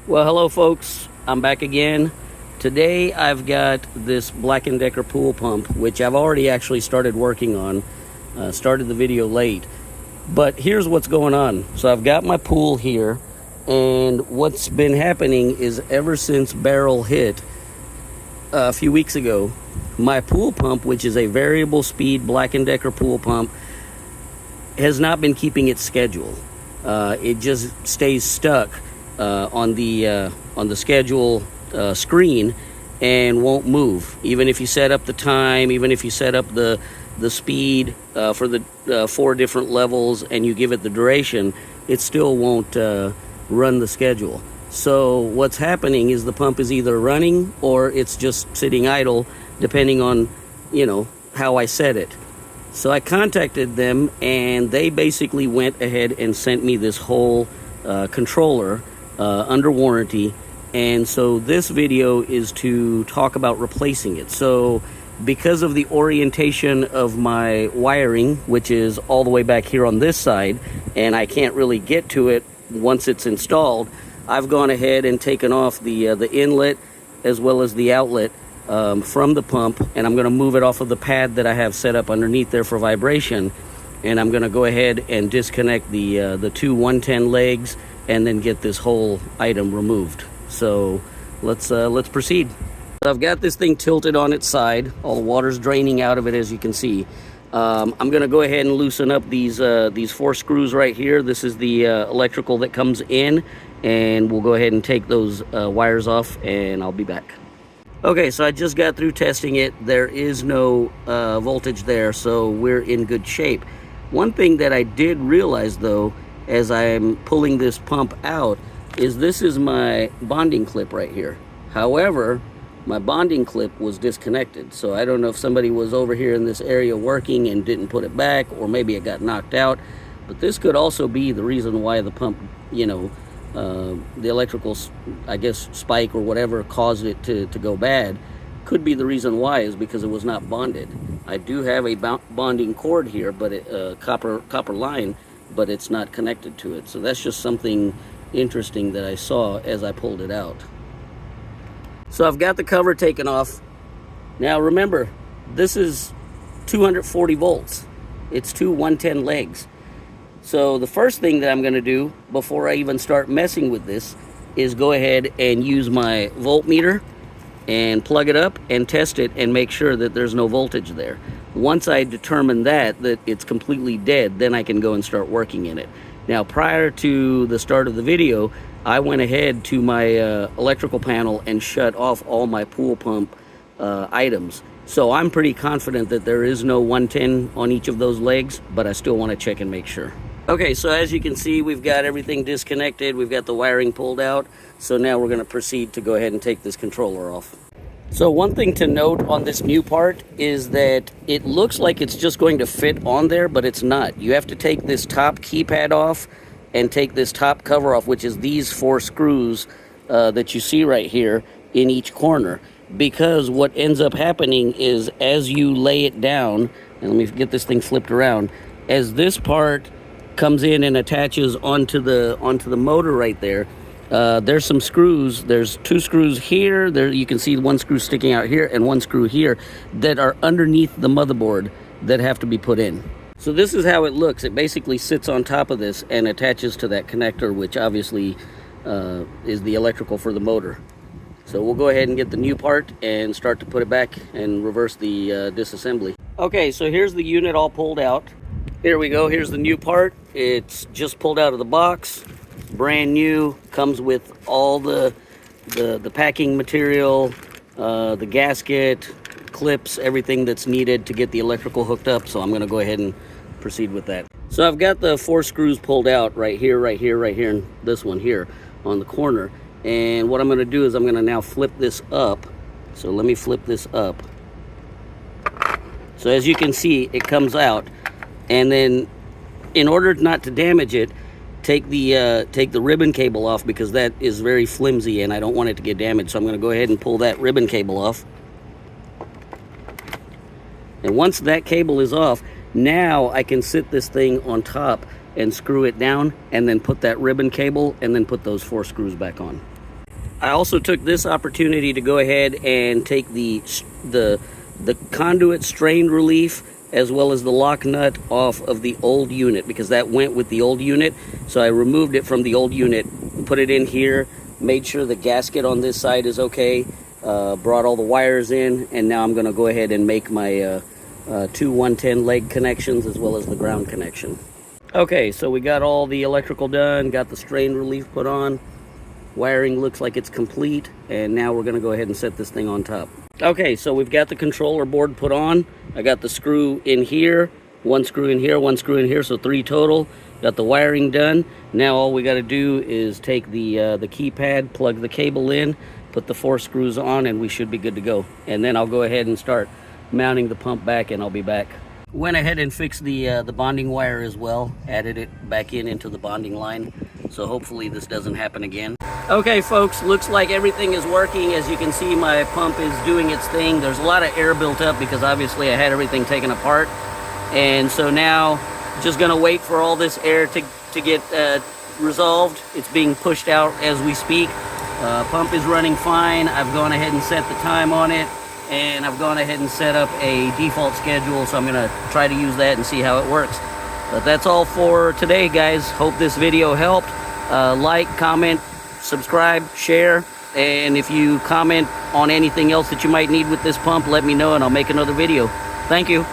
Well, hello folks, I'm back again. Today I've got this Black & Decker pool pump, which I've already actually started working on. Started the video late, but here's what's going on. So I've got my pool here, and what's been happening is ever since Barrel hit a few weeks ago, my pool pump, which is a variable speed Black & Decker pool pump, has not been keeping its schedule. It just stays stuck on the schedule screen and won't move. Even if you set up the time, even if you set up the speed for the 4 different levels and you give it the duration, it still won't run the schedule. So what's happening is the pump is either running or it's just sitting idle, depending on, how I set it. So I contacted them, and they basically went ahead and sent me this whole controller under warranty. And so this video is to talk about replacing it. So because of the orientation of my wiring, which is all the way back here on this side, and I can't really get to it once it's installed, I've gone ahead and taken off the inlet as well as the outlet from the pump, and I'm going to move it off of the pad that I have set up underneath there for vibration, and I'm going to go ahead and disconnect the 2 110 legs and then get this whole item removed. So let's proceed. I've got this thing tilted on its side. All the water's draining out of it, as you can see. I'm going to go ahead and loosen up these 4 screws right here. This is the electrical that comes in, and we'll go ahead and take those wires off, and I'll be back. Okay, so I just got through testing it. There is no voltage there, so we're in good shape. One thing that I did realize, though, as I'm pulling this pump out, is this is my bonding clip right here. However, my bonding clip was disconnected, so I don't know if somebody was over here in this area working and didn't put it back, or maybe it got knocked out. But this could also be the reason why the pump, the electrical, I guess, spike or whatever caused it to go bad. Could be the reason why is because it was not bonded. I do have a bonding cord here, but copper line, but it's not connected to it. So that's just something interesting that I saw as I pulled it out. So I've got the cover taken off. Now remember, this is 240 volts. It's 2 110 legs. So the first thing that I'm going to do before I even start messing with this is go ahead and use my voltmeter and plug it up and test it and make sure that there's no voltage there. Once I determine that it's completely dead, then I can go and start working in it. Now, prior to the start of the video, I went ahead to my electrical panel and shut off all my pool pump items. So I'm pretty confident that there is no 110 on each of those legs, but I still want to check and make sure. Okay, so as you can see, we've got everything disconnected. We've got the wiring pulled out. So now we're going to proceed to go ahead and take this controller off. So one thing to note on this new part is that it looks like it's just going to fit on there, but it's not. You have to take this top keypad off and take this top cover off, which is these 4 screws that you see right here in each corner. Because what ends up happening is as you lay it down, and let me get this thing flipped around, as this part comes in and attaches onto the motor right there, there's some screws. There's 2 screws here. There you can see 1 screw sticking out here and 1 screw here that are underneath the motherboard that have to be put in. So this is how it looks. It basically sits on top of this and attaches to that connector, which obviously is the electrical for the motor. So we'll go ahead and get the new part and start to put it back and reverse the disassembly. Okay, so here's the unit all pulled out. Here we go. Here's the new part. It's just pulled out of the box. Brand new. Comes with all the packing material, the gasket, clips, everything that's needed to get the electrical hooked up. So I'm going to go ahead and proceed with that. So I've got the 4 screws pulled out right here, right here, right here, and this one here on the corner. And what I'm going to do is I'm going to now flip this up. So let me flip this up. So as you can see, it comes out. And then in order not to damage it, take the ribbon cable off, because that is very flimsy and I don't want it to get damaged. So I'm going to go ahead and pull that ribbon cable off. And once that cable is off, now I can sit this thing on top and screw it down and then put that ribbon cable and then put those 4 screws back on. I also took this opportunity to go ahead and take the conduit strain relief as well as the lock nut off of the old unit, because that went with the old unit. So I removed it from the old unit, put it in here, made sure the gasket on this side is okay, brought all the wires in, and now I'm going to go ahead and make my two 110 leg connections as well as the ground connection. Okay, so we got all the electrical done, got the strain relief put on, wiring looks like it's complete, and now we're going to go ahead and set this thing on top. Okay, so we've got the controller board put on. I got the screw in here, one screw in here, one screw in here, so 3 total. Got the wiring done. Now all we got to do is take the keypad, plug the cable in, put the 4 screws on, and we should be good to go. And then I'll go ahead and start mounting the pump back, and I'll be back. Went ahead and fixed the bonding wire as well, added it back into the bonding line, so hopefully this doesn't happen again. Okay folks, looks like everything is working. As you can see, my pump is doing its thing. There's a lot of air built up because obviously I had everything taken apart, and so now just gonna wait for all this air to get resolved. It's being pushed out as we speak. Pump is running fine. I've gone ahead and set the time on it, and I've gone ahead and set up a default schedule, so I'm gonna try to use that and see how it works. But that's all for today, guys. Hope this video helped. Like, comment, subscribe, share, and if you comment on anything else that you might need with this pump, let me know and I'll make another video. Thank you.